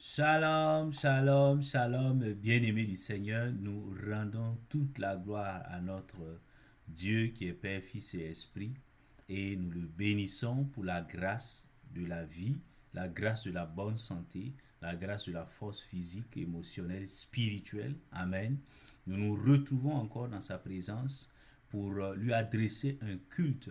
Shalom, shalom, shalom, bien-aimés du Seigneur, nous rendons toute la gloire à notre Dieu qui est Père, Fils et Esprit et nous le bénissons pour la grâce de la vie, la grâce de la bonne santé, la grâce de la force physique, émotionnelle, spirituelle. Amen. Nous nous retrouvons encore dans sa présence pour lui adresser un culte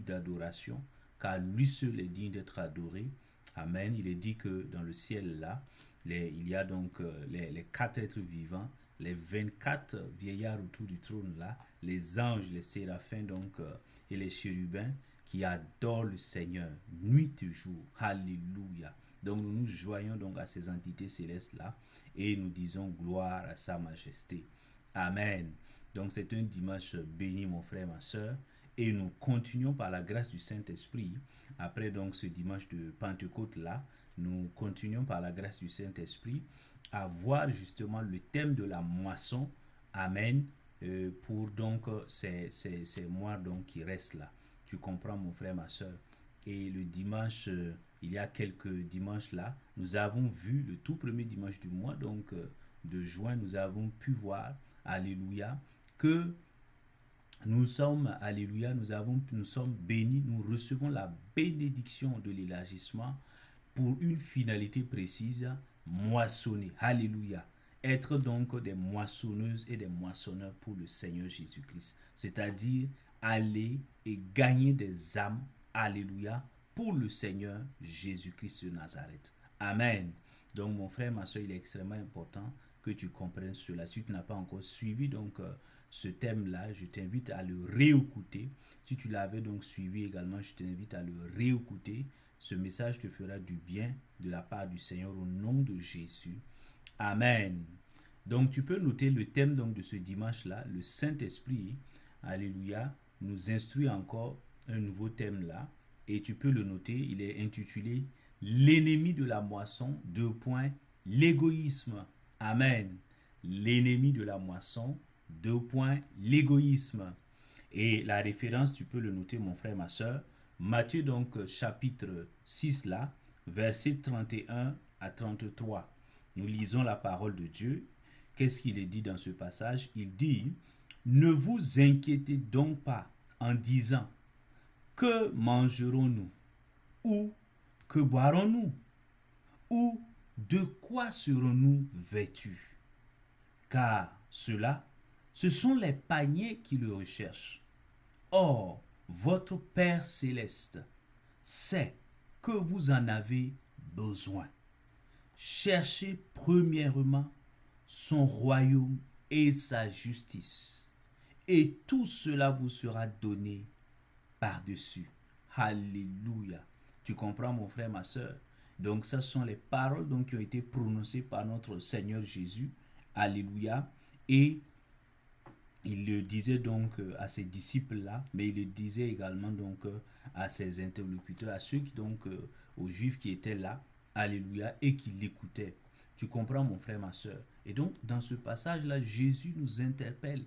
d'adoration, car lui seul est digne d'être adoré. Amen. Il est dit que dans le ciel là, il y a donc les quatre êtres vivants, les 24 vieillards autour du trône là, les anges, les séraphins donc et les chérubins qui adorent le Seigneur nuit et jour. Alléluia. Donc nous nous joignons donc à ces entités célestes là et nous disons gloire à sa majesté. Amen. Donc c'est un dimanche béni mon frère, ma soeur. Et nous continuons par la grâce du Saint-Esprit. Après donc ce dimanche de Pentecôte là, nous continuons par la grâce du Saint-Esprit à voir justement le thème de la moisson. Amen. Pour donc ces mois donc qui restent là. Tu comprends mon frère, ma soeur. Et le dimanche, il y a quelques dimanches là, nous avons vu le tout premier dimanche du mois donc de juin, nous avons pu voir, alléluia, que nous sommes, alléluia, nous sommes bénis, nous recevons la bénédiction de l'élargissement pour une finalité précise, moissonner. Alléluia. Être donc des moissonneuses et des moissonneurs pour le Seigneur Jésus-Christ. C'est-à-dire aller et gagner des âmes, alléluia, pour le Seigneur Jésus-Christ de Nazareth. Amen. Donc mon frère, ma soeur, il est extrêmement important que tu comprennes cela. Si tu n'as pas encore suivi donc ce thème-là, je t'invite à le réécouter. Si tu l'avais donc suivi également, je t'invite à le réécouter. Ce message te fera du bien de la part du Seigneur au nom de Jésus. Amen. Donc tu peux noter le thème donc de ce dimanche-là, le Saint-Esprit, alléluia, nous instruit encore un nouveau thème là. Et tu peux le noter, il est intitulé L'ennemi de la moisson, deux points, l'égoïsme. Amen. L'ennemi de la moisson, deux points, l'égoïsme. Et la référence, tu peux le noter, mon frère, ma soeur. Matthieu, donc, chapitre 6, là, versets 31 à 33. Nous lisons la parole de Dieu. Qu'est-ce qu'il est dit dans ce passage? Il dit, ne vous inquiétez donc pas en disant, que mangerons-nous? Ou que boirons-nous? Ou de quoi serons-nous vêtus? Car cela, ce sont les païens qui le recherchent. Or, votre Père céleste sait que vous en avez besoin. Cherchez premièrement son royaume et sa justice, et tout cela vous sera donné par-dessus. Alléluia. Tu comprends mon frère, ma soeur? Donc ce sont les paroles donc, qui ont été prononcées par notre Seigneur Jésus. Alléluia. Et il le disait donc à ses disciples-là, mais il le disait également donc à ses interlocuteurs, à ceux qui donc, aux juifs qui étaient là, alléluia, et qui l'écoutaient. Tu comprends mon frère, ma soeur? Et donc dans ce passage-là, Jésus nous interpelle.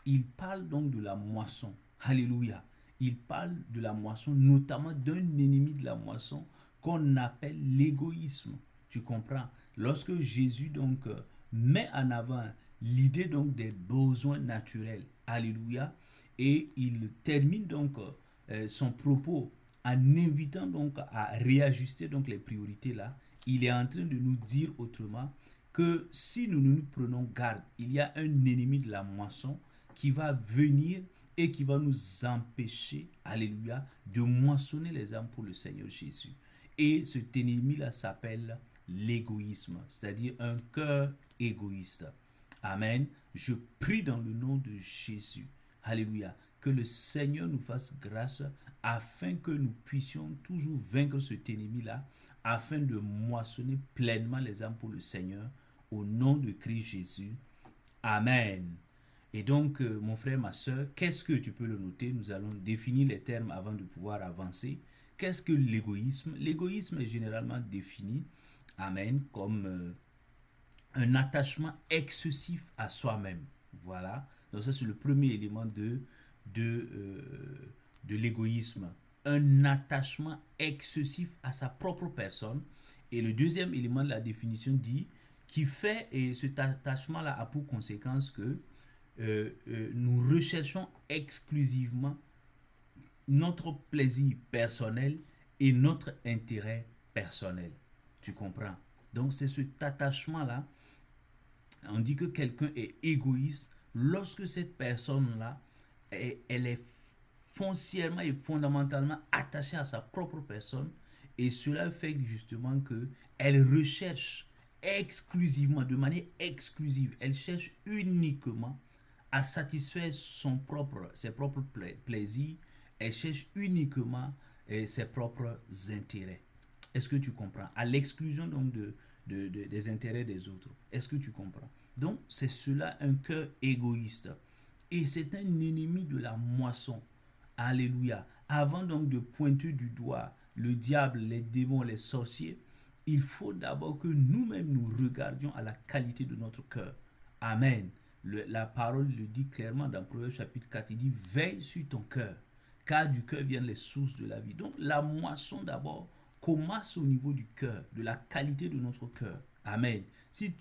Il parle donc de la moisson, alléluia. Il parle de la moisson, notamment d'un ennemi de la moisson qu'on appelle l'égoïsme. Tu comprends? Lorsque Jésus donc met en avant l'idée donc des besoins naturels. Alléluia. Et il termine donc son propos en invitant donc à réajuster donc les priorités là. Il est en train de nous dire autrement que si nous nous prenons garde, il y a un ennemi de la moisson qui va venir et qui va nous empêcher, alléluia, de moissonner les âmes pour le Seigneur Jésus. Et cet ennemi-là s'appelle l'égoïsme, c'est-à-dire un cœur égoïste. Amen. Je prie dans le nom de Jésus. Alléluia. Que le Seigneur nous fasse grâce afin que nous puissions toujours vaincre cet ennemi-là, afin de moissonner pleinement les âmes pour le Seigneur. Au nom de Christ Jésus. Amen. Et donc, mon frère, ma soeur, qu'est-ce que tu peux le noter? Nous allons définir les termes avant de pouvoir avancer. Qu'est-ce que l'égoïsme? L'égoïsme est généralement défini, amen, comme un attachement excessif à soi-même. Voilà. Donc ça, c'est le premier élément de l'égoïsme. Un attachement excessif à sa propre personne Et le deuxième élément de la définition dit qui fait, et cet attachement-là a pour conséquence que nous recherchons exclusivement notre plaisir personnel et notre intérêt personnel. Tu comprends? Donc c'est cet attachement-là. On dit que quelqu'un est égoïste lorsque cette personne-là, elle est foncièrement et fondamentalement attachée à sa propre personne. Et cela fait justement que elle recherche exclusivement, de manière exclusive, elle cherche uniquement à satisfaire ses propres plaisirs. Elle cherche uniquement ses propres intérêts. Est-ce que tu comprends? À l'exclusion donc des intérêts des autres. Est-ce que tu comprends? Donc, c'est cela un cœur égoïste. Et c'est un ennemi de la moisson. Alléluia. Avant donc de pointer du doigt le diable, les démons, les sorciers, il faut d'abord que nous-mêmes nous regardions à la qualité de notre cœur. Amen. La parole le dit clairement dans Proverbe chapitre 4. Il dit, veille sur ton cœur, car du cœur viennent les sources de la vie. Donc la moisson d'abord commence au niveau du cœur, de la qualité de notre cœur. Amen. Si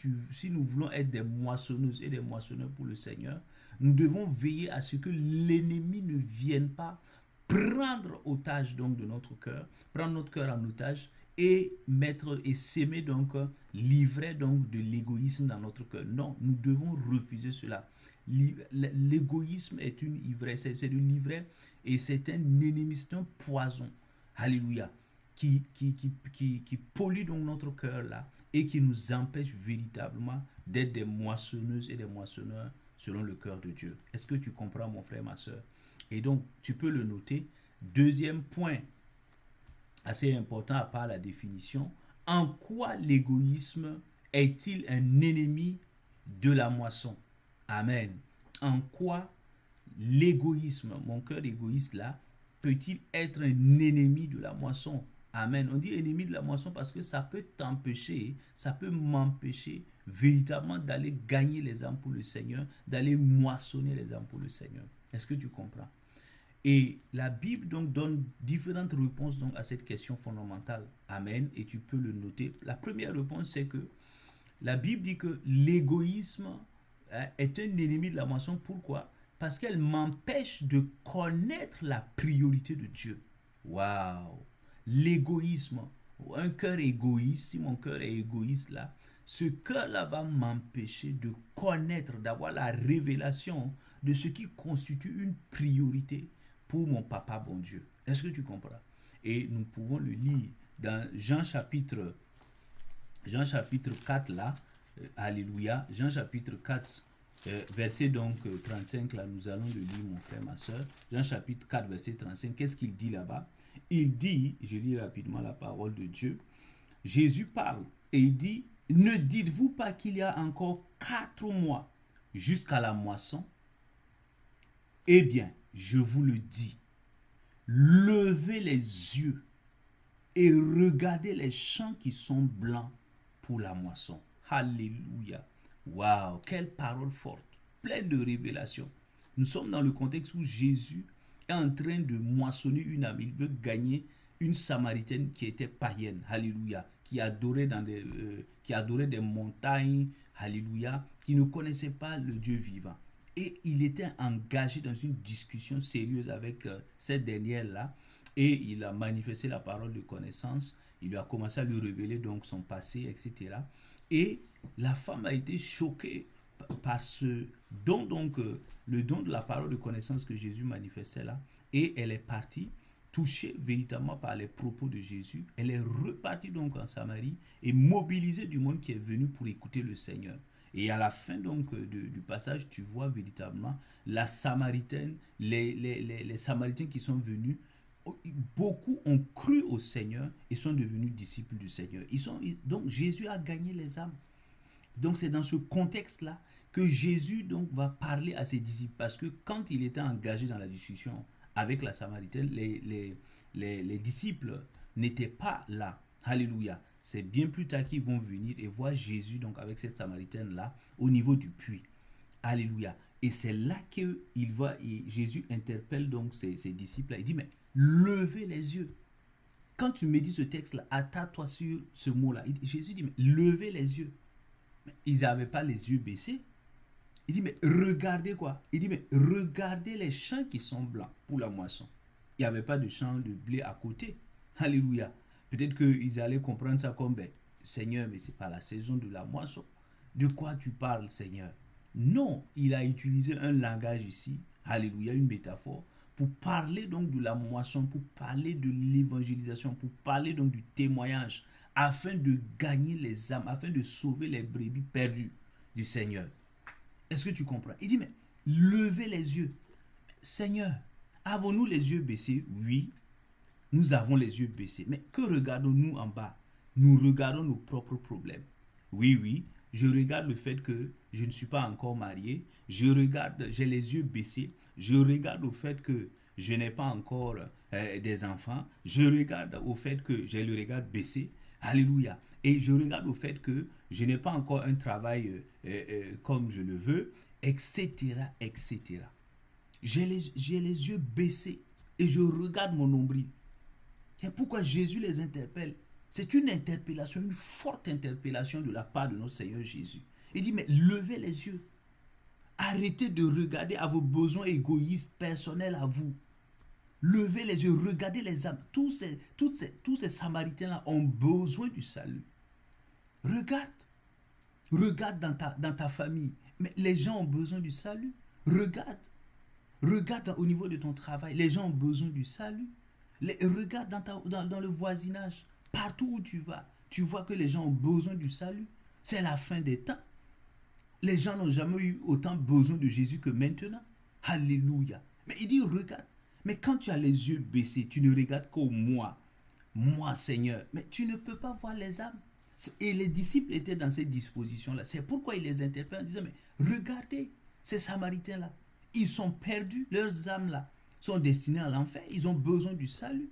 nous voulons être des moissonneuses et des moissonneurs pour le Seigneur, nous devons veiller à ce que l'ennemi ne vienne pas prendre otage donc de notre cœur, prendre notre cœur en otage et mettre et s'aimer donc livrer donc de l'égoïsme dans notre cœur. Non, nous devons refuser cela. L'égoïsme est une ivresse, c'est de l'ivraie et c'est un ennemi, c'est un poison. Alléluia. Qui pollue donc notre cœur là et qui nous empêche véritablement d'être des moissonneuses et des moissonneurs selon le cœur de Dieu. Est-ce que tu comprends, mon frère, ma soeur? Et donc, tu peux le noter. Deuxième point assez important à part la définition, en quoi l'égoïsme est-il un ennemi de la moisson? Amen. En quoi l'égoïsme, mon cœur égoïste là, peut-il être un ennemi de la moisson? Amen. On dit ennemi de la moisson parce que ça peut t'empêcher, ça peut m'empêcher véritablement d'aller gagner les âmes pour le Seigneur, d'aller moissonner les âmes pour le Seigneur. Est-ce que tu comprends? Et la Bible donc donne différentes réponses donc à cette question fondamentale. Amen. Et tu peux le noter. La première réponse, c'est que la Bible dit que l'égoïsme est un ennemi de la moisson. Pourquoi? Parce qu'elle m'empêche de connaître la priorité de Dieu. Waouh! L'égoïsme, un cœur égoïste, si mon cœur est égoïste là, ce cœur-là va m'empêcher de connaître, d'avoir la révélation de ce qui constitue une priorité pour mon papa bon Dieu. Est-ce que tu comprends? Et nous pouvons le lire dans Jean chapitre 4 là, alléluia, Jean chapitre 4, verset donc 35 là, nous allons le lire mon frère, ma soeur. Jean chapitre 4, verset 35, qu'est-ce qu'il dit là-bas? Il dit, je lis rapidement la parole de Dieu, Jésus parle et il dit, ne dites-vous pas qu'il y a encore 4 mois jusqu'à la moisson? Eh bien, je vous le dis, levez les yeux et regardez les champs qui sont blancs pour la moisson. Alléluia. Waouh, quelle parole forte, pleine de révélations. Nous sommes dans le contexte où Jésus est en train de moissonner une âme. Il veut gagner une Samaritaine qui était païenne. Alléluia. Qui adorait des montagnes. Alléluia. Qui ne connaissait pas le Dieu vivant. Et il était engagé dans une discussion sérieuse avec cette dernière-là. Et il a manifesté la parole de connaissance. Il lui a commencé à lui révéler donc son passé, etc. Et la femme a été choquée par ce don, donc le don de la parole de connaissance que Jésus manifestait là. Et elle est partie, touchée véritablement par les propos de Jésus. Elle est repartie donc en Samarie et mobilisée du monde qui est venu pour écouter le Seigneur. Et à la fin donc du passage, tu vois véritablement la Samaritaine, les Samaritains qui sont venus. Beaucoup ont cru au Seigneur et sont devenus disciples du Seigneur. Donc Jésus a gagné les âmes. Donc c'est dans ce contexte-là que Jésus donc va parler à ses disciples. Parce que quand il était engagé dans la discussion avec la Samaritaine, les disciples n'étaient pas là. Alléluia. C'est bien plus tard qu'ils vont venir et voir Jésus donc avec cette Samaritaine-là au niveau du puits. Alléluia. Et c'est là que Jésus interpelle donc ses disciples. Il dit, mais levez les yeux. quand tu me dis ce texte-là, attarde-toi sur ce mot-là. Jésus dit, mais levez les yeux. Mais ils n'avaient pas les yeux baissés. Il dit, mais regardez quoi? Il dit, mais regardez les champs qui sont blancs pour la moisson. Il n'y avait pas de champ de blé à côté. Alléluia. Peut-être qu'ils allaient comprendre ça comme, ben, Seigneur, mais ce n'est pas la saison de la moisson. De quoi tu parles, Seigneur? Non, il a utilisé un langage ici, alléluia, une métaphore, pour parler donc de la moisson, pour parler de l'évangélisation, pour parler donc du témoignage, afin de gagner les âmes, afin de sauver les brebis perdues du Seigneur. Est-ce que tu comprends? Il dit, mais levez les yeux. Seigneur, avons-nous les yeux baissés? Oui, nous avons les yeux baissés. Mais que regardons-nous en bas? Nous regardons nos propres problèmes. Oui, oui, je regarde le fait que je ne suis pas encore marié. Je regarde, j'ai les yeux baissés. Je regarde au fait que je n'ai pas encore des enfants. Je regarde au fait que j'ai le regard baissé. Alléluia. Et je regarde au fait que je n'ai pas encore un travail comme je le veux, etc., etc. J'ai les yeux baissés et je regarde mon nombril. Et pourquoi Jésus les interpelle? C'est une interpellation, une forte interpellation de la part de notre Seigneur Jésus. Il dit, mais levez les yeux. Arrêtez de regarder à vos besoins égoïstes, personnels à vous. Levez les yeux, regardez les âmes. Tous ces Samaritains-là ont besoin du salut. Regarde. Regarde dans ta famille. Mais les gens ont besoin du salut. Regarde. Regarde au niveau de ton travail. Les gens ont besoin du salut. Regarde dans le voisinage. Partout où tu vois que les gens ont besoin du salut. C'est la fin des temps. Les gens n'ont jamais eu autant besoin de Jésus que maintenant. Alléluia. Mais il dit, regarde. Mais quand tu as les yeux baissés, tu ne regardes qu'au moi. Moi, Seigneur. Mais tu ne peux pas voir les âmes. Et les disciples étaient dans cette disposition-là. C'est pourquoi il les interpelle en disant, mais regardez ces Samaritains-là. Ils sont perdus. Leurs âmes-là sont destinées à l'enfer. Ils ont besoin du salut.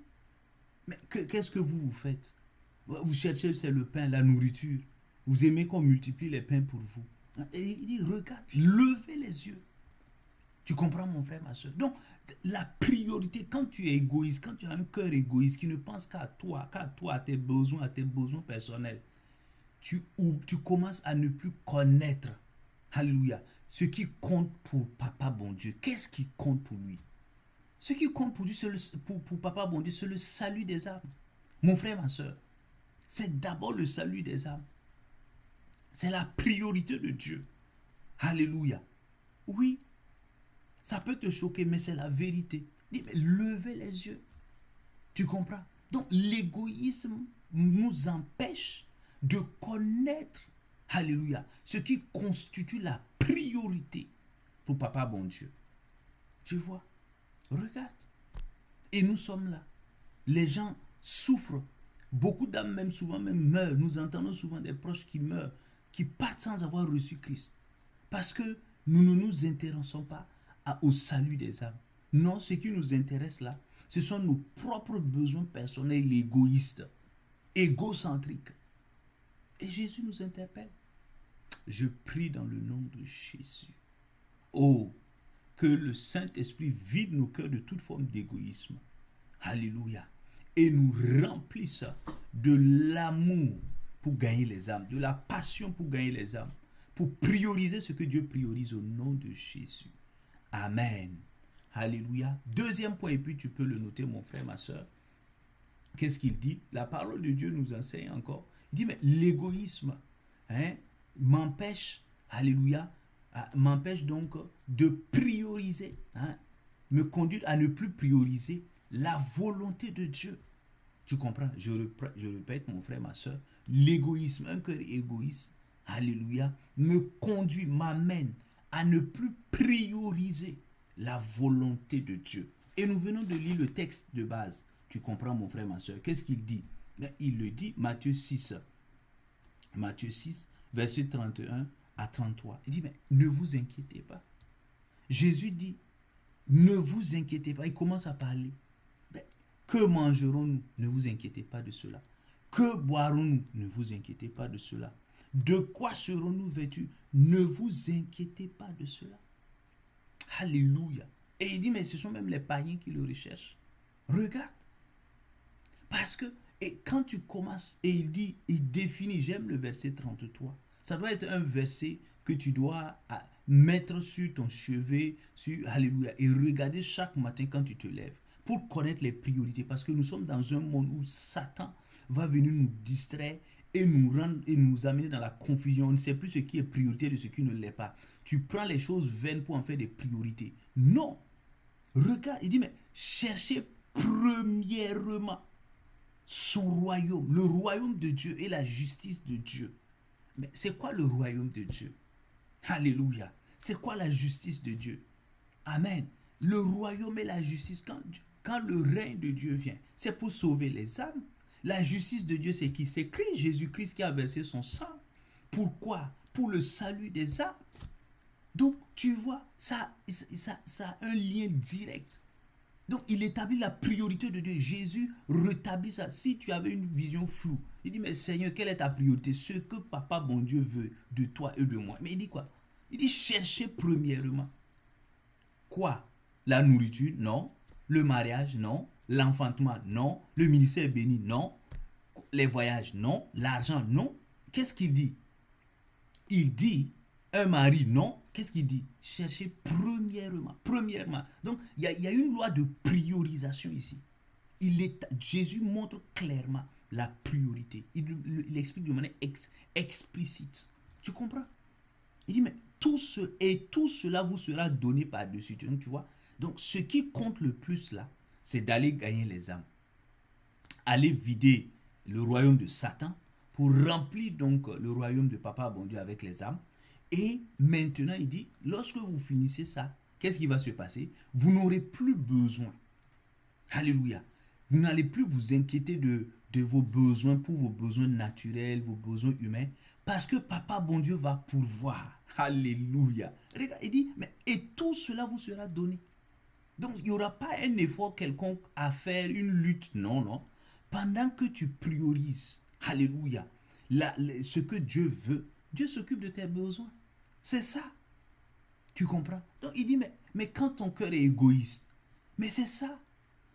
Mais qu'est-ce que vous faites? Vous cherchez, c'est le pain, la nourriture. Vous aimez qu'on multiplie les pains pour vous. Et il dit, regarde, levez les yeux. Tu comprends, mon frère, ma soeur? Donc, la priorité, quand tu es égoïste, quand tu as un cœur égoïste qui ne pense qu'à toi, à tes besoins personnels, tu commences à ne plus connaître, alléluia, ce qui compte pour Papa bon Dieu. Qu'est-ce qui compte pour lui? Ce qui compte pour lui, pour Papa bon Dieu, c'est le salut des âmes. Mon frère, ma soeur, c'est d'abord le salut des âmes. C'est la priorité de Dieu. Alléluia. Oui, ça peut te choquer, mais c'est la vérité. Dis, mais levez les yeux. Tu comprends? Donc, l'égoïsme nous empêche de connaître, alléluia, ce qui constitue la priorité pour Papa bon Dieu. Tu vois? Regarde. Et nous sommes là. Les gens souffrent. Beaucoup d'âmes même souvent même meurent. Nous entendons souvent des proches qui meurent, qui partent sans avoir reçu Christ. Parce que nous ne nous intéressons pas au salut des âmes. Non, ce qui nous intéresse là, ce sont nos propres besoins personnels égoïstes, égocentriques. Et Jésus nous interpelle. Je prie dans le nom de Jésus. Oh, que le Saint-Esprit vide nos cœurs de toute forme d'égoïsme. Alléluia. Et nous remplisse de l'amour pour gagner les âmes, de la passion pour gagner les âmes, pour prioriser ce que Dieu priorise au nom de Jésus. Amen. Alléluia. Deuxième point, et puis tu peux le noter, mon frère, ma soeur. Qu'est-ce qu'il dit? La parole de Dieu nous enseigne encore. Il dit, mais l'égoïsme m'empêche, alléluia, m'empêche donc de prioriser, me conduit à ne plus prioriser la volonté de Dieu. Tu comprends? Je répète, mon frère, ma soeur, l'égoïsme, un cœur égoïste, alléluia, me conduit, m'amène à ne plus prioriser la volonté de Dieu. Et nous venons de lire le texte de base. Tu comprends, mon frère, ma soeur? Qu'est-ce qu'il dit? Il le dit, Matthieu 6, verset 31 à 33. Il dit, mais ne vous inquiétez pas. Jésus dit, ne vous inquiétez pas. Il commence à parler. Que mangerons-nous? Ne vous inquiétez pas de cela. Que boirons-nous? Ne vous inquiétez pas de cela. De quoi serons-nous vêtus? Ne vous inquiétez pas de cela. Alléluia. Et il dit, mais ce sont même les païens qui le recherchent. Regarde. Parce que, et quand tu commences, et il dit, il définit, j'aime le verset 33, ça doit être un verset que tu dois mettre sur ton chevet, sur, alléluia, et regarder chaque matin quand tu te lèves, pour connaître les priorités, parce que nous sommes dans un monde où Satan va venir nous distraire et nous rendre et nous amener dans la confusion. On ne sait plus ce qui est priorité de ce qui ne l'est pas. Tu prends les choses vaines pour en faire des priorités. Non. Regarde, il dit, mais cherchez premièrement son royaume, le royaume de Dieu et la justice de Dieu. Mais c'est quoi le royaume de Dieu? Alléluia. C'est quoi la justice de Dieu? Amen. Le royaume et la justice, quand le règne de Dieu vient, c'est pour sauver les âmes. La justice de Dieu, c'est qui? C'est Christ, Jésus-Christ qui a versé son sang. Pourquoi? Pour le salut des âmes. Donc, tu vois, ça a un lien direct. Donc, il établit la priorité de Dieu. Jésus rétablit ça. Si tu avais une vision floue, il dit, mais Seigneur, quelle est ta priorité? Ce que Papa, bon Dieu, veut de toi et de moi. Mais il dit quoi? Il dit, cherchez premièrement. Quoi? La nourriture? Non. Le mariage? Non. L'enfantement? Non. Le ministère béni? Non. Les voyages? Non. L'argent? Non. Qu'est-ce qu'il dit? Il dit, un mari? Non. Qu'est-ce qu'il dit? Cherchez premièrement. Premièrement. Donc, il y a une loi de priorisation ici. Jésus montre clairement la priorité. Il explique de manière explicite. Tu comprends? Il dit, mais tout cela vous sera donné par-dessus. Donc, tu vois? Donc, ce qui compte le plus là, c'est d'aller gagner les âmes. Aller vider le royaume de Satan pour remplir donc le royaume de Papa bon Dieu avec les âmes. Et maintenant, il dit, lorsque vous finissez ça, qu'est-ce qui va se passer? Vous n'aurez plus besoin. Alléluia. Vous n'allez plus vous inquiéter de vos besoins pour vos besoins naturels, vos besoins humains, parce que Papa bon Dieu va pourvoir. Alléluia. Regarde, il dit, mais et tout cela vous sera donné. Donc, il n'y aura pas un effort quelconque à faire, une lutte. Non, non. Pendant que tu priorises, alléluia, ce que Dieu veut, Dieu s'occupe de tes besoins. C'est ça. Tu comprends? Donc, il dit, mais quand ton cœur est égoïste, mais c'est ça.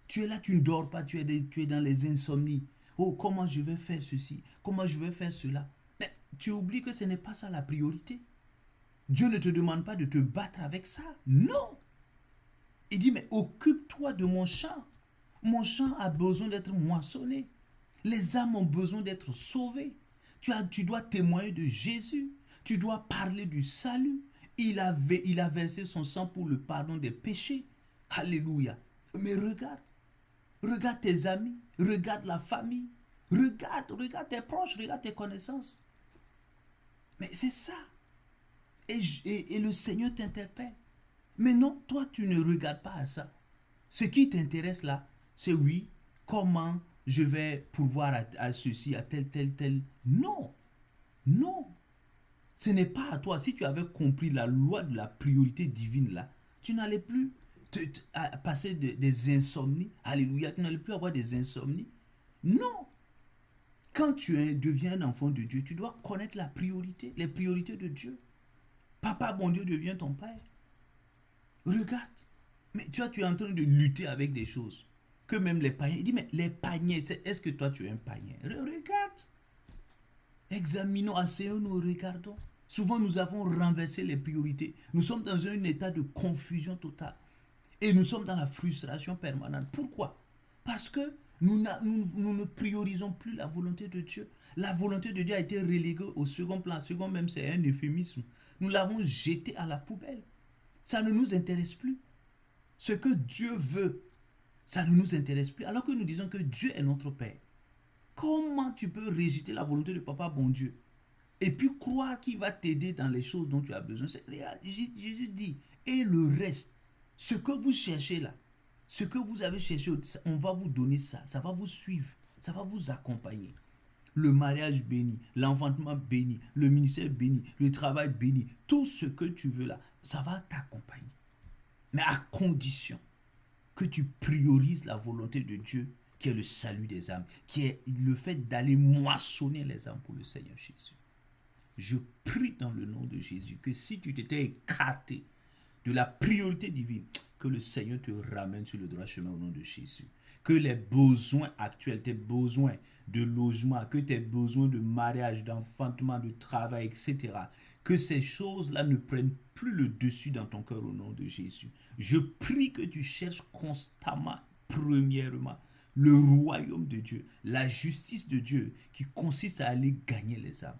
Tu es là, tu ne dors pas, tu es dans les insomnies. Oh, comment je vais faire ceci? Comment je vais faire cela? Mais tu oublies que ce n'est pas ça la priorité. Dieu ne te demande pas de te battre avec ça. Non. Il dit, mais occupe-toi de mon champ. Mon champ a besoin d'être moissonné. Les âmes ont besoin d'être sauvées. Tu dois témoigner de Jésus. Tu dois parler du salut. Il a versé son sang pour le pardon des péchés. Alléluia. Mais regarde. Regarde tes amis. Regarde la famille. Regarde tes proches. Regarde tes connaissances. Mais c'est ça. Et le Seigneur t'interpelle. Mais non, toi, tu ne regardes pas à ça. Ce qui t'intéresse là, c'est oui, comment je vais pourvoir à ceci, à tel. Non, non. Ce n'est pas à toi. Si tu avais compris la loi de la priorité divine là, tu n'allais plus passer des insomnies. Alléluia, tu n'allais plus avoir des insomnies. Non. Quand deviens un enfant de Dieu, tu dois connaître la priorité, les priorités de Dieu. Papa, bon Dieu, devient ton Père. Regarde. Mais tu es en train de lutter avec des choses. Que même les païens. Il dit, mais les païens, est-ce que toi tu es un païen? Regarde. Examinons, asseyons-nous, regardons. Souvent nous avons renversé les priorités. Nous sommes dans un état de confusion totale. Et nous sommes dans la frustration permanente. Pourquoi? Parce que nous ne priorisons plus la volonté de Dieu. La volonté de Dieu a été reléguée au second plan. Second même, c'est un euphémisme. Nous l'avons jetée à la poubelle. Ça ne nous intéresse plus. Ce que Dieu veut, ça ne nous intéresse plus. Alors que nous disons que Dieu est notre Père. Comment tu peux rejeter la volonté de Papa bon Dieu et puis croire qu'il va t'aider dans les choses dont tu as besoin? Jésus dit, et le reste, ce que vous cherchez là, ce que vous avez cherché, on va vous donner ça. Ça va vous suivre, ça va vous accompagner. Le mariage béni, l'enfantement béni, le ministère béni, le travail béni, tout ce que tu veux là, ça va t'accompagner. Mais à condition que tu priorises la volonté de Dieu, qui est le salut des âmes, qui est le fait d'aller moissonner les âmes pour le Seigneur Jésus. Je prie dans le nom de Jésus que si tu t'étais écarté de la priorité divine, que le Seigneur te ramène sur le droit chemin au nom de Jésus. que les besoins actuels, tes besoins de logement, que tes besoins de mariage, d'enfantement, de travail, etc., que ces choses-là ne prennent plus le dessus dans ton cœur au nom de Jésus. Je prie que tu cherches constamment, premièrement, le royaume de Dieu, la justice de Dieu qui consiste à aller gagner les âmes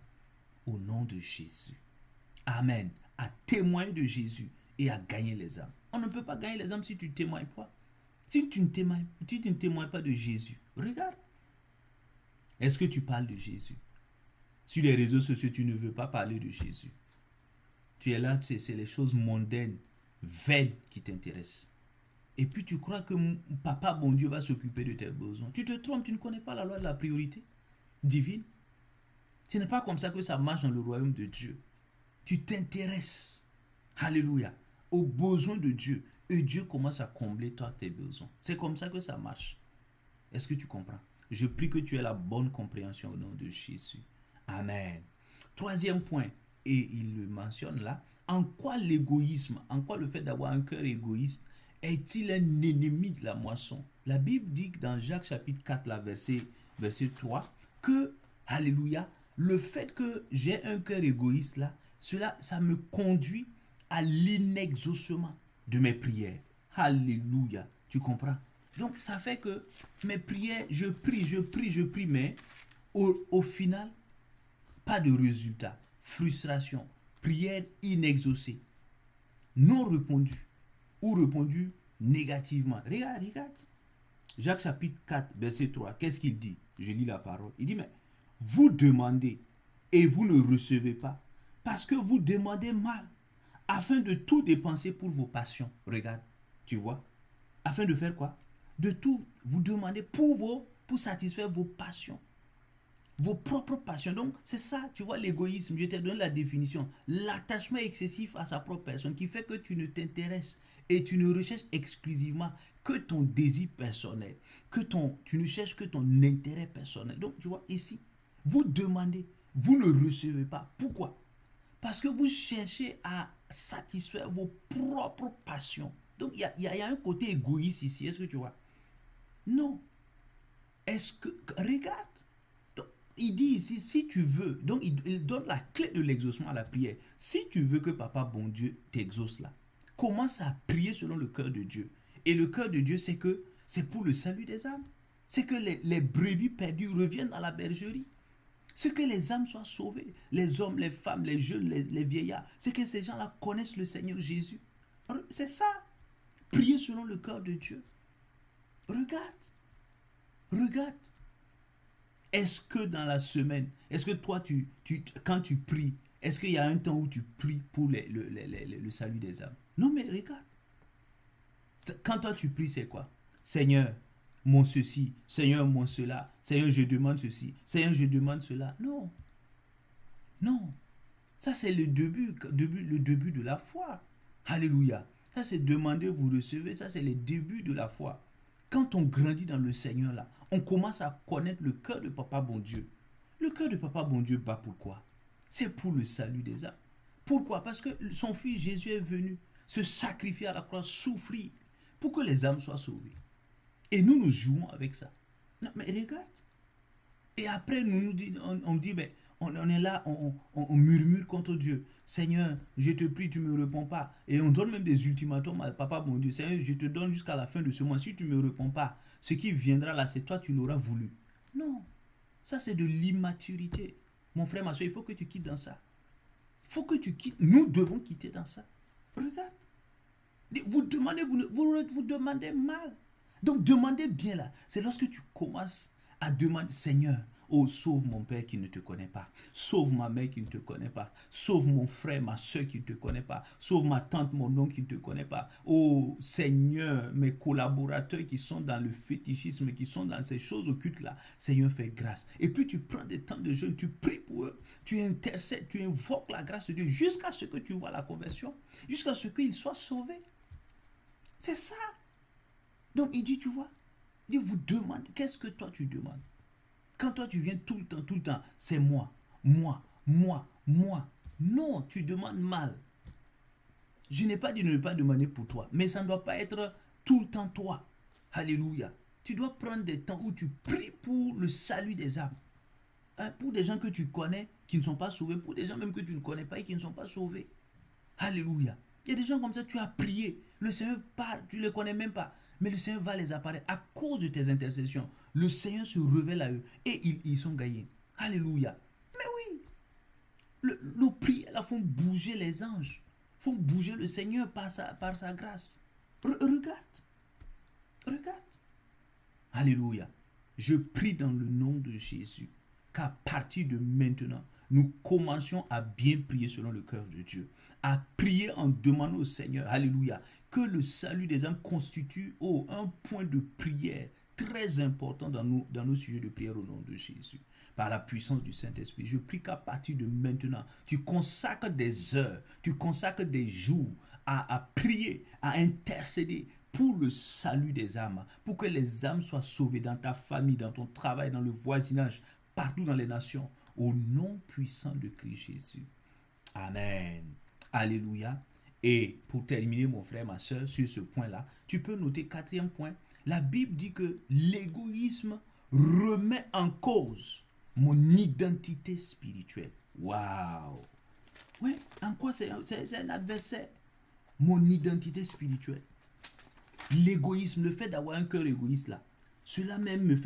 au nom de Jésus. Amen. À témoigner de Jésus et à gagner les âmes. On ne peut pas gagner les âmes si tu ne témoignes pas. Si tu ne témoignes pas de Jésus, regarde. Est-ce que tu parles de Jésus? Sur les réseaux sociaux, tu ne veux pas parler de Jésus. Tu es là, c'est les choses mondaines, vaines qui t'intéressent. Et puis tu crois que papa, bon Dieu, va s'occuper de tes besoins. Tu te trompes, tu ne connais pas la loi de la priorité divine. Ce n'est pas comme ça que ça marche dans le royaume de Dieu. Tu t'intéresses, alléluia, aux besoins de Dieu. Et Dieu commence à combler toi tes besoins. C'est comme ça que ça marche. Est-ce que tu comprends? Je prie que tu aies la bonne compréhension au nom de Jésus. Amen. Troisième point, et il le mentionne là, en quoi l'égoïsme, en quoi le fait d'avoir un cœur égoïste est-il un ennemi de la moisson? La Bible dit que dans Jacques chapitre 4, là, verset 3, que, alléluia, le fait que j'ai un cœur égoïste là, ça me conduit à l'inexaucement de mes prières. Alléluia. Tu comprends? Donc, ça fait que mes prières, je prie, mais au final, pas de résultat. Frustration. Prière inexaucée. Non répondue. Ou répondue négativement. Regarde. Jacques chapitre 4, verset 3. Qu'est-ce qu'il dit? Je lis la parole. Il dit, mais vous demandez et vous ne recevez pas parce que vous demandez mal afin de tout dépenser pour vos passions. Regarde, tu vois? Afin de faire quoi? De tout vous demander pour satisfaire vos passions. Vos propres passions. Donc, c'est ça, tu vois, l'égoïsme. Je t'ai donné la définition. L'attachement excessif à sa propre personne qui fait que tu ne t'intéresses et tu ne recherches exclusivement que ton désir personnel. Tu ne cherches que ton intérêt personnel. Donc, tu vois, ici, vous demandez, vous ne recevez pas. Pourquoi? Parce que vous cherchez à satisfaire vos propres passions. Donc, il y a un côté égoïste ici. Est-ce que tu vois? Non. Est-ce que... Regarde. Donc, il dit ici, si tu veux... Donc, il donne la clé de l'exaucement à la prière. Si tu veux que Papa, bon Dieu, t'exauce là, commence à prier selon le cœur de Dieu. Et le cœur de Dieu, c'est que c'est pour le salut des âmes. C'est que les brebis perdues reviennent dans la bergerie. C'est que les âmes soient sauvées. Les hommes, les femmes, les jeunes, les vieillards. C'est que ces gens-là connaissent le Seigneur Jésus. C'est ça. Prier selon le cœur de Dieu. Regarde. Est-ce que dans la semaine, est-ce que toi, quand tu pries, est-ce qu'il y a un temps où tu pries pour le salut des âmes? Non, mais regarde. Quand toi tu pries, c'est quoi? Seigneur, mon ceci. Seigneur, mon cela. Seigneur, je demande ceci. Seigneur, je demande cela. Non. Ça, c'est le début de la foi. Alléluia. Ça, c'est demander, vous recevez. Ça, c'est le début de la foi. Quand on grandit dans le Seigneur, là, on commence à connaître le cœur de Papa bon Dieu. Le cœur de Papa bon Dieu bat pourquoi? C'est pour le salut des âmes. Pourquoi? Parce que son fils Jésus est venu se sacrifier à la croix, souffrir pour que les âmes soient sauvées. Et nous jouons avec ça. Non, mais regarde. Et après, on dit, mais on est là, on murmure contre Dieu. Seigneur, je te prie, tu ne me réponds pas. Et on donne même des ultimatums à Papa, mon Dieu. Seigneur, je te donne jusqu'à la fin de ce mois. Si tu ne me réponds pas, ce qui viendra là, c'est toi, tu l'auras voulu. Non, ça c'est de l'immaturité. Mon frère, ma soeur, il faut que tu quittes dans ça. Il faut que tu quittes. Nous devons quitter dans ça. Regarde. Vous demandez, vous demandez mal. Donc demandez bien là. C'est lorsque tu commences à demander, Seigneur, oh, sauve mon père qui ne te connaît pas. Sauve ma mère qui ne te connaît pas. Sauve mon frère, ma soeur qui ne te connaît pas. Sauve ma tante, mon oncle qui ne te connaît pas. Oh Seigneur, mes collaborateurs qui sont dans le fétichisme, qui sont dans ces choses occultes là. Seigneur, fais grâce. Et puis tu prends des temps de jeûne, tu pries pour eux. Tu intercèdes, tu invoques la grâce de Dieu jusqu'à ce que tu vois la conversion. Jusqu'à ce qu'ils soient sauvés. C'est ça. Donc il dit, tu vois, il dit, vous demandez, qu'est-ce que toi tu demandes? Quand toi tu viens tout le temps, c'est moi. Non, tu demandes mal. Je n'ai pas dit de ne pas demander pour toi, mais ça ne doit pas être tout le temps toi. Alléluia. Tu dois prendre des temps où tu pries pour le salut des âmes. Hein, pour des gens que tu connais qui ne sont pas sauvés, pour des gens même que tu ne connais pas et qui ne sont pas sauvés. Alléluia. Il y a des gens comme ça, tu as prié. Le Seigneur parle, tu ne les connais même pas. Mais le Seigneur va les apparaître à cause de tes intercessions. Le Seigneur se révèle à eux et ils sont gagnés. Alléluia. Mais oui, nos prières là, font bouger les anges. Font bouger le Seigneur par sa grâce. Regarde. Regarde. Alléluia. Je prie dans le nom de Jésus qu'à partir de maintenant, nous commencions à bien prier selon le cœur de Dieu. À prier en demandant au Seigneur, alléluia, que le salut des âmes constitue un point de prière très important dans nos sujets de prière au nom de Jésus. Par la puissance du Saint-Esprit, je prie qu'à partir de maintenant, tu consacres des heures, tu consacres des jours à prier, à intercéder pour le salut des âmes, pour que les âmes soient sauvées dans ta famille, dans ton travail, dans le voisinage, partout dans les nations, au nom puissant de Christ Jésus. Amen. Alléluia. Et pour terminer, mon frère, ma soeur, sur ce point-là, tu peux noter quatrième point. La Bible dit que l'égoïsme remet en cause mon identité spirituelle. Waouh! Ouais, en quoi c'est un adversaire? Mon identité spirituelle. L'égoïsme, le fait d'avoir un cœur égoïste là, cela même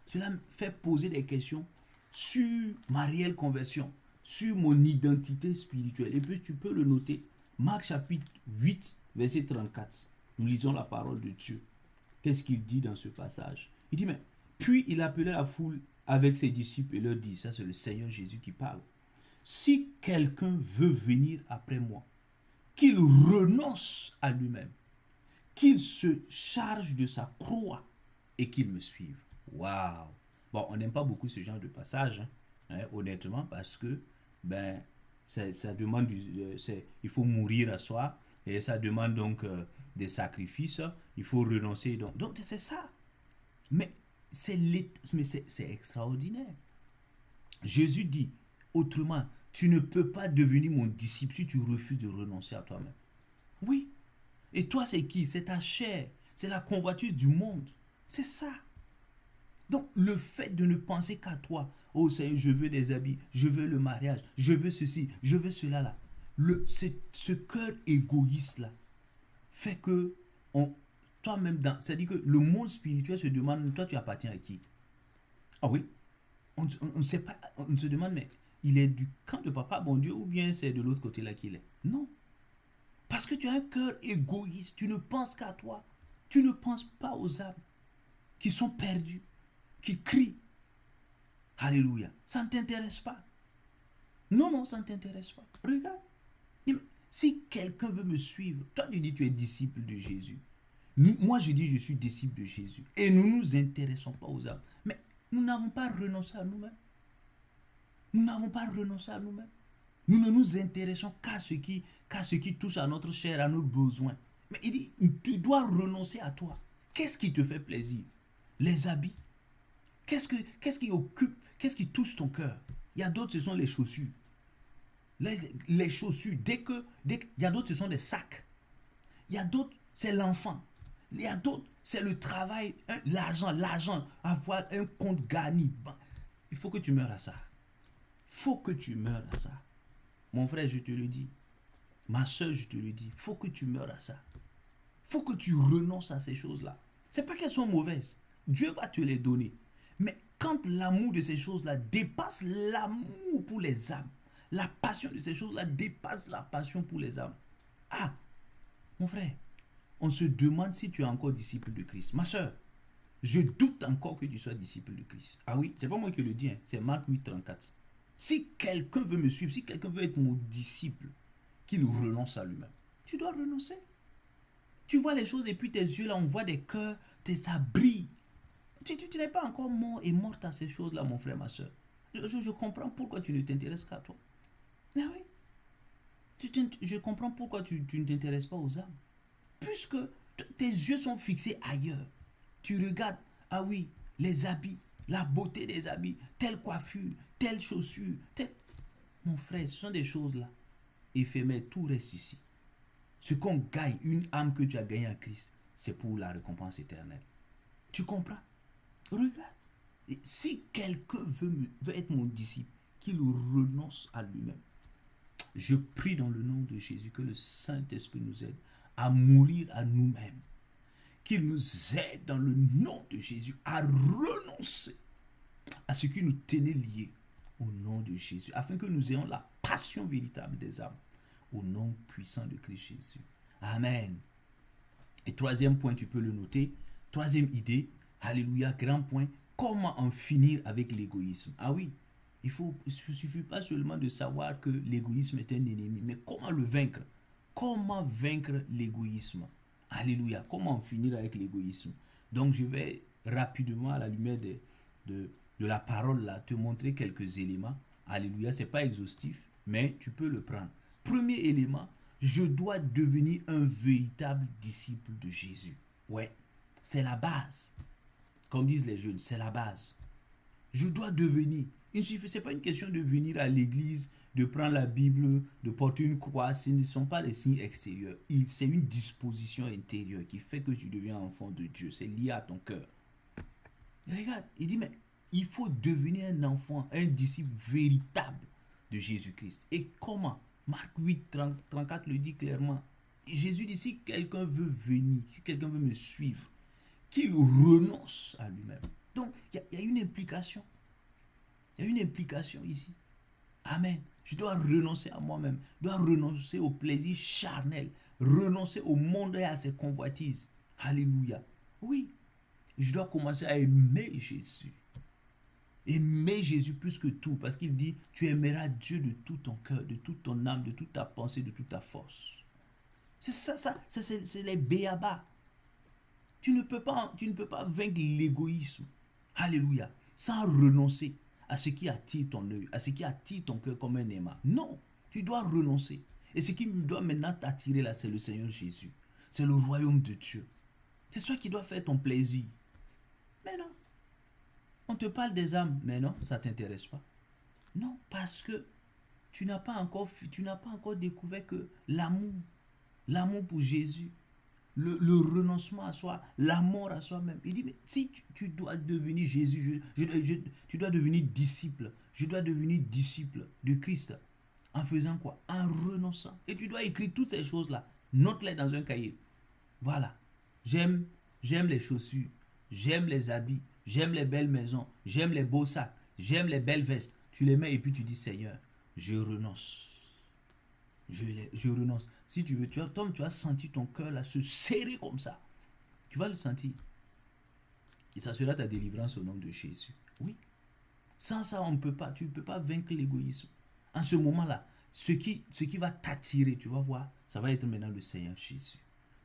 cela me fait poser des questions sur ma réelle conversion, sur mon identité spirituelle. Et puis tu peux le noter, Marc chapitre 8, verset 34. Nous lisons la parole de Dieu. Qu'est-ce qu'il dit dans ce passage? Il dit, mais puis il appelait la foule avec ses disciples et leur dit, ça c'est le Seigneur Jésus qui parle, si quelqu'un veut venir après moi, qu'il renonce à lui-même, qu'il se charge de sa croix et qu'il me suive. Waouh! Bon, on n'aime pas beaucoup ce genre de passage, honnêtement, parce que ça demande, il faut mourir à soi, et ça demande donc des sacrifices, il faut renoncer. Donc c'est ça. Mais c'est extraordinaire. Jésus dit, autrement, tu ne peux pas devenir mon disciple si tu refuses de renoncer à toi-même. Oui. Et toi, c'est qui? C'est ta chair. C'est la convoitise du monde. C'est ça. Donc, le fait de ne penser qu'à toi, oh Seigneur, je veux des habits, je veux le mariage, je veux ceci, je veux cela là. Ce cœur égoïste là fait que toi-même, c'est-à-dire que le monde spirituel se demande, toi, tu appartiens à qui? Ah oui, on ne sait pas, on se demande, mais il est du camp de papa, bon Dieu, ou bien c'est de l'autre côté là qu'il est? Non. Parce que tu as un cœur égoïste, tu ne penses qu'à toi. Tu ne penses pas aux âmes qui sont perdues, qui crient. Alléluia. Ça ne t'intéresse pas. Non, non, ça ne t'intéresse pas. Regarde. Si quelqu'un veut me suivre, toi tu dis tu es disciple de Jésus. Moi je dis je suis disciple de Jésus. Et nous ne nous intéressons pas aux âmes. Mais nous n'avons pas renoncé à nous-mêmes. Nous n'avons pas renoncé à nous-mêmes. Nous ne nous intéressons qu'à ce qui touche à notre chair, à nos besoins. Mais il dit, tu dois renoncer à toi. Qu'est-ce qui te fait plaisir? Les habits. Qu'est-ce qui occupe, qu'est-ce qui touche ton cœur? Il y a d'autres, ce sont les chaussures. Les chaussures, il y a d'autres, ce sont des sacs. Il y a d'autres, c'est l'enfant. Il y a d'autres, c'est le travail, l'argent, avoir un compte garni. Il faut que tu meurs à ça. Il faut que tu meurs à ça. Mon frère, je te le dis. Ma soeur, je te le dis. Il faut que tu meurs à ça. Il faut que tu renonces à ces choses-là. Ce n'est pas qu'elles sont mauvaises. Dieu va te les donner. Mais quand l'amour de ces choses-là dépasse l'amour pour les âmes, la passion de ces choses-là dépasse la passion pour les âmes. Ah, mon frère, on se demande si tu es encore disciple de Christ. Ma soeur, je doute encore que tu sois disciple de Christ. Ah oui, c'est pas moi qui le dis, c'est Marc 8, 34. Si quelqu'un veut me suivre, si quelqu'un veut être mon disciple, qu'il renonce à lui-même. Tu dois renoncer. Tu vois les choses et puis tes yeux là, on voit des cœurs, ça brille. Tu n'es pas encore mort et morte à ces choses-là, mon frère, ma soeur. Je comprends pourquoi tu ne t'intéresses qu'à toi. Mais oui. Je comprends pourquoi tu ne t'intéresses pas aux âmes. Puisque tes yeux sont fixés ailleurs. Tu regardes, ah oui, les habits, la beauté des habits, telle coiffure, telle chaussure, telle... Mon frère, ce sont des choses là éphémères, tout reste ici. Ce qu'on gagne, une âme que tu as gagnée en Christ, c'est pour la récompense éternelle. Tu comprends? Regarde. Et si quelqu'un veut être mon disciple, qu'il renonce à lui-même. Je prie dans le nom de Jésus que le Saint-Esprit nous aide à mourir à nous-mêmes. Qu'il nous aide dans le nom de Jésus à renoncer à ce qui nous tenait liés au nom de Jésus, afin que nous ayons la passion véritable des âmes au nom puissant de Christ Jésus. Amen. Et troisième point, tu peux le noter. Troisième idée, alléluia, grand point, comment en finir avec l'égoïsme. Ah oui, il ne suffit pas seulement de savoir que l'égoïsme est un ennemi, mais comment le vaincre? Comment vaincre l'égoïsme? Alléluia, comment en finir avec l'égoïsme? Donc je vais rapidement, à la lumière de la parole là, te montrer quelques éléments. Alléluia, ce n'est pas exhaustif, mais tu peux le prendre. Premier élément, je dois devenir un véritable disciple de Jésus. Ouais, c'est la base. Comme disent les jeunes, c'est la base. Je dois devenir. Ce n'est pas une question de venir à l'église, de prendre la Bible, de porter une croix. Ce ne sont pas les signes extérieurs. C'est une disposition intérieure qui fait que tu deviens enfant de Dieu. C'est lié à ton cœur. Et regarde, il dit, mais il faut devenir un enfant, un disciple véritable de Jésus-Christ. Et comment? Marc 8, 34 le dit clairement. Jésus dit, si quelqu'un veut venir, si quelqu'un veut me suivre, qu'il renonce à lui-même. Donc, il y a une implication. Il y a une implication ici. Amen. Je dois renoncer à moi-même. Je dois renoncer au plaisir charnel. Renoncer au monde et à ses convoitises. Alléluia. Oui. Je dois commencer à aimer Jésus. Aimer Jésus plus que tout. Parce qu'il dit, tu aimeras Dieu de tout ton cœur, de toute ton âme, de toute ta pensée, de toute ta force. C'est ça c'est les béabas. Tu ne peux pas vaincre l'égoïsme. Alléluia. Sans renoncer à ce qui attire ton œil, à ce qui attire ton cœur comme un aimant. Non, tu dois renoncer. Et ce qui doit maintenant t'attirer là, c'est le Seigneur Jésus. C'est le royaume de Dieu. C'est ça qui doit faire ton plaisir. Mais non. On te parle des âmes, mais non, ça ne t'intéresse pas. Non, parce que tu n'as pas encore découvert que l'amour pour Jésus, le renoncement à soi, l'amour à soi-même. Il dit, mais si tu dois devenir Jésus, tu dois devenir disciple. Je dois devenir disciple de Christ. En faisant quoi? En renonçant. Et tu dois écrire toutes ces choses-là. Note-les dans un cahier. Voilà. J'aime les chaussures. J'aime les habits. J'aime les belles maisons. J'aime les beaux sacs. J'aime les belles vestes. Tu les mets et puis tu dis, Seigneur, je renonce. Je renonce. Si tu veux, tu vas sentir ton cœur là se serrer comme ça. Tu vas le sentir. Et ça sera ta délivrance au nom de Jésus. Oui. Sans ça, tu ne peux pas vaincre l'égoïsme. En ce moment-là, ce qui va t'attirer, tu vas voir, ça va être maintenant le Seigneur Jésus.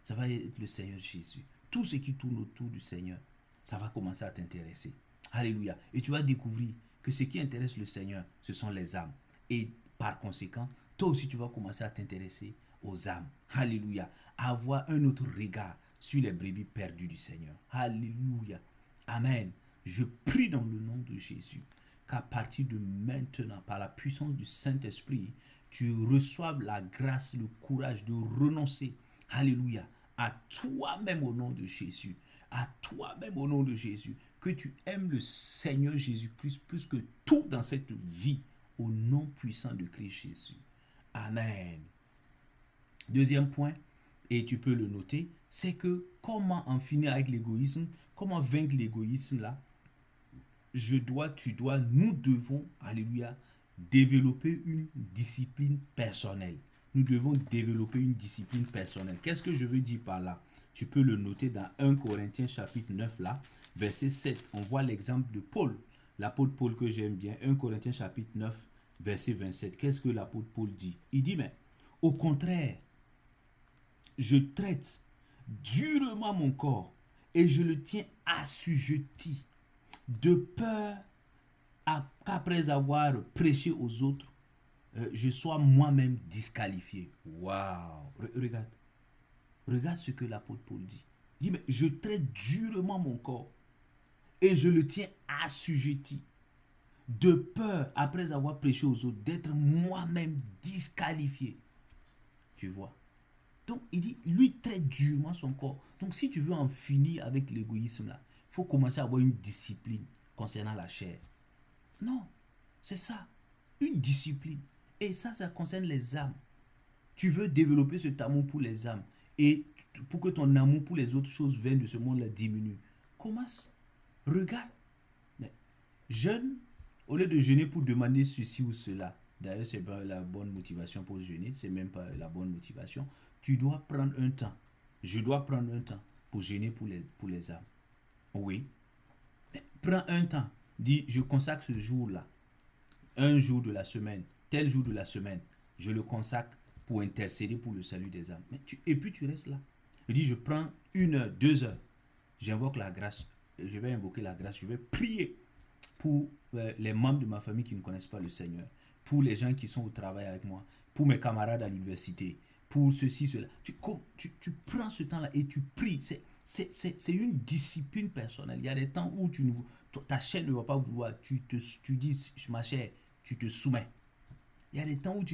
Ça va être le Seigneur Jésus. Tout ce qui tourne autour du Seigneur, ça va commencer à t'intéresser. Alléluia. Et tu vas découvrir que ce qui intéresse le Seigneur, ce sont les âmes. Et par conséquent, toi aussi tu vas commencer à t'intéresser aux âmes. Alléluia. Avoir un autre regard sur les brebis perdues du Seigneur. Alléluia. Amen. Je prie dans le nom de Jésus qu'à partir de maintenant, par la puissance du Saint-Esprit, tu reçoives la grâce, le courage de renoncer. Alléluia. À toi-même au nom de Jésus. À toi-même au nom de Jésus. Que tu aimes le Seigneur Jésus-Christ plus que tout dans cette vie. Au nom puissant de Christ Jésus. Amen. Deuxième point, et tu peux le noter, c'est que comment en finir avec l'égoïsme, comment vaincre l'égoïsme là, nous devons, alléluia, développer une discipline personnelle. Nous devons développer une discipline personnelle. Qu'est-ce que je veux dire par là? Tu peux le noter dans 1 Corinthiens chapitre 9 là, verset 7. On voit l'exemple de Paul, l'apôtre Paul que j'aime bien. 1 Corinthiens chapitre 9, verset 27. Qu'est-ce que l'apôtre Paul dit? Il dit, mais au contraire, je traite durement mon corps et je le tiens assujetti de peur qu'après avoir prêché aux autres, je sois moi-même disqualifié. Waouh! Regarde ce que l'apôtre Paul dit. Il dit, mais je traite durement mon corps et je le tiens assujetti de peur, après avoir prêché aux autres, d'être moi-même disqualifié. Tu vois? Donc, il dit, lui traite durement son corps. Donc, si tu veux en finir avec l'égoïsme là, faut commencer à avoir une discipline concernant la chair. Non, c'est ça, une discipline. Et ça concerne les âmes. Tu veux développer cet amour pour les âmes et pour que ton amour pour les autres choses viennent de ce monde-là diminue. Commence, regarde. Jeûne, au lieu de jeûner pour demander ceci ou cela. D'ailleurs, ce n'est pas la bonne motivation pour jeûner, c'est même pas la bonne motivation. Tu dois prendre un temps. Je dois prendre un temps pour jeûner pour les âmes. Oui. Prends un temps. Dis, je consacre ce jour-là, un jour de la semaine, tel jour de la semaine, je le consacre pour intercéder pour le salut des âmes. Et puis tu restes là. Je dis, je prends 1 heure, 2 heures, j'invoque la grâce, je vais invoquer la grâce, je vais prier pour les membres de ma famille qui ne connaissent pas le Seigneur, pour les gens qui sont au travail avec moi, pour mes camarades à l'université, pour ceci, cela. Tu prends ce temps-là et tu pries. C'est une discipline personnelle. Il y a des temps où ta chair ne va pas vouloir. Tu dis, ma chair, tu te soumets. Il y a des temps où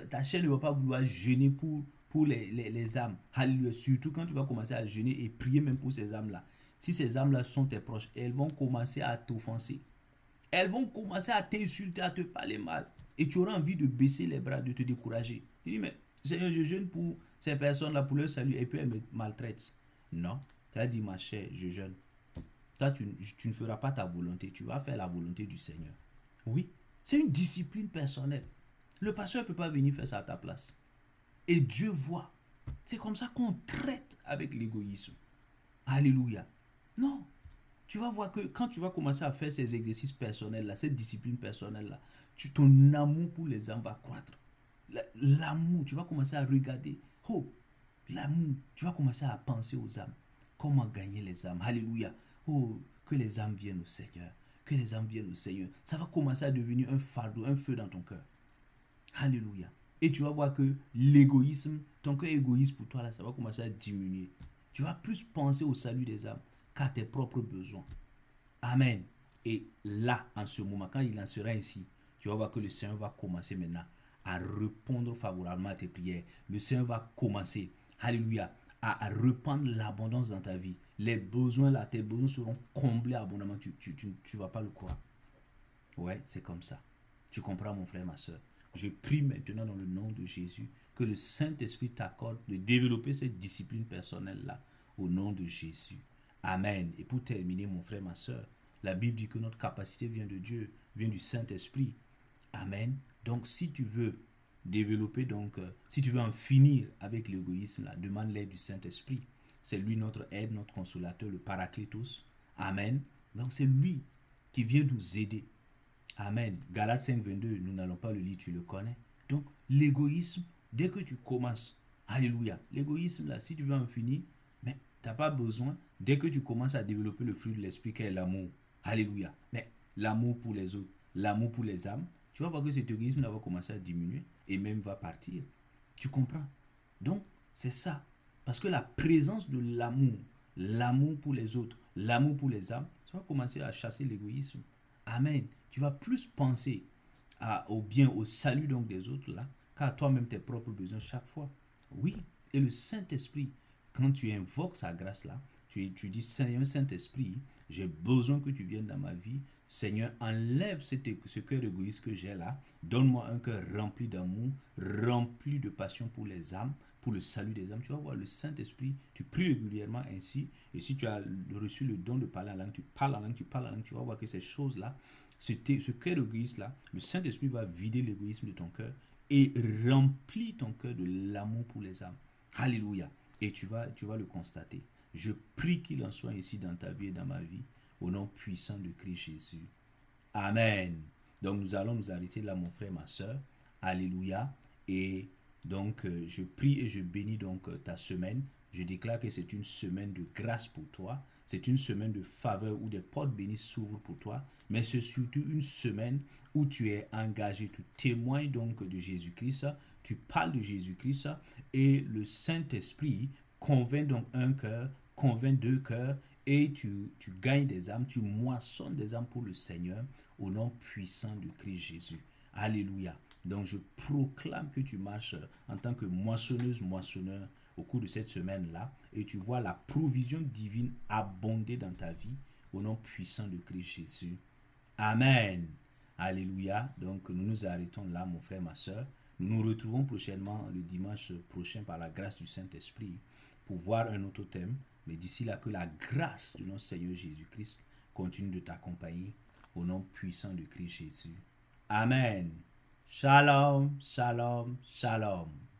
ta chair ne va pas vouloir jeûner pour les âmes. Alléluia. Surtout quand tu vas commencer à jeûner et prier même pour ces âmes-là. Si ces âmes-là sont tes proches, elles vont commencer à t'offenser. Elles vont commencer à t'insulter, à te parler mal. Et tu auras envie de baisser les bras, de te décourager. Tu dis, mais Seigneur, je jeûne pour ces personnes-là, pour leur salut, et puis elles me maltraitent. Non. Tu as dit, ma chère, je jeûne. Toi, tu ne feras pas ta volonté. Tu vas faire la volonté du Seigneur. Oui. C'est une discipline personnelle. Le pasteur ne peut pas venir faire ça à ta place. Et Dieu voit. C'est comme ça qu'on traite avec l'égoïsme. Alléluia. Non. Tu vas voir que quand tu vas commencer à faire ces exercices personnels-là, cette discipline personnelle-là, ton amour pour les âmes va croître. L'amour, tu vas commencer à regarder. Oh, l'amour, tu vas commencer à penser aux âmes. Comment gagner les âmes. Alléluia. Oh, que les âmes viennent au Seigneur. Que les âmes viennent au Seigneur. Ça va commencer à devenir un fardeau, un feu dans ton cœur. Alléluia. Et tu vas voir que l'égoïsme, ton cœur égoïste pour toi, là, ça va commencer à diminuer. Tu vas plus penser au salut des âmes qu'à tes propres besoins. Amen. Et là, en ce moment, quand il en sera ainsi, tu vas voir que le Seigneur va commencer maintenant à répondre favorablement à tes prières. Le Seigneur va commencer, alléluia, à répandre l'abondance dans ta vie. Les besoins là, tes besoins seront comblés abondamment. Tu ne vas pas le croire. Ouais, c'est comme ça. Tu comprends, mon frère, ma soeur. Je prie maintenant dans le nom de Jésus que le Saint-Esprit t'accorde de développer cette discipline personnelle-là au nom de Jésus. Amen. Et pour terminer, mon frère, ma soeur, la Bible dit que notre capacité vient de Dieu, vient du Saint-Esprit. Amen. Donc, si tu veux développer, si tu veux en finir avec l'égoïsme, là, demande l'aide du Saint-Esprit. C'est lui notre aide, notre consolateur, le Paraclétos. Amen. Donc, c'est lui qui vient nous aider. Amen. Galates 5, 22, nous n'allons pas le lire, tu le connais. Donc, l'égoïsme, dès que tu commences, alléluia, l'égoïsme, là, si tu veux en finir, mais tu n'as pas besoin, dès que tu commences à développer le fruit de l'esprit qui est l'amour, alléluia, mais l'amour pour les autres, l'amour pour les âmes, tu vas voir que cet égoïsme va commencer à diminuer et même va partir. Tu comprends? Donc, c'est ça. Parce que la présence de l'amour pour les autres, l'amour pour les âmes, ça va commencer à chasser l'égoïsme. Amen. Tu vas plus penser au bien, au salut donc des autres là, qu'à toi-même tes propres besoins chaque fois. Oui. Et le Saint-Esprit, quand tu invoques sa grâce là, tu dis, Seigneur Saint-Esprit, j'ai besoin que tu viennes dans ma vie. Seigneur, enlève ce cœur égoïste que j'ai là. Donne-moi un cœur rempli d'amour, rempli de passion pour les âmes, pour le salut des âmes. Tu vas voir le Saint-Esprit, tu pries régulièrement ainsi. Et si tu as reçu le don de parler en langue, tu parles en langue, tu vas voir que ces choses-là, ce cœur égoïste-là, le Saint-Esprit va vider l'égoïsme de ton cœur et remplir ton cœur de l'amour pour les âmes. Alléluia. Et tu vas le constater. Je prie qu'il en soit ainsi dans ta vie et dans ma vie, au nom puissant de Christ Jésus. Amen. Donc nous allons nous arrêter là, mon frère, ma soeur. Alléluia. Et donc je prie et je bénis donc ta semaine. Je déclare que c'est une semaine de grâce pour toi. C'est une semaine de faveur où des portes bénies s'ouvrent pour toi. Mais c'est surtout une semaine où tu es engagé. Tu témoignes donc de Jésus-Christ. Tu parles de Jésus-Christ. Et le Saint-Esprit convainc donc un cœur, convainc deux cœurs. Et tu gagnes des âmes. Tu moissonnes des âmes pour le Seigneur au nom puissant de Christ Jésus. Alléluia. Donc je proclame que tu marches en tant que moissonneuse, moissonneur au cours de cette semaine-là et tu vois la provision divine abonder dans ta vie au nom puissant de Christ Jésus. Amen. Alléluia. Donc nous nous arrêtons là, mon frère, ma soeur. Nous nous retrouvons prochainement, le dimanche prochain, par la grâce du Saint-Esprit, pour voir un autre thème. Mais d'ici là, que la grâce de notre Seigneur Jésus-Christ continue de t'accompagner au nom puissant de Christ Jésus. Amen. Shalom, shalom, shalom.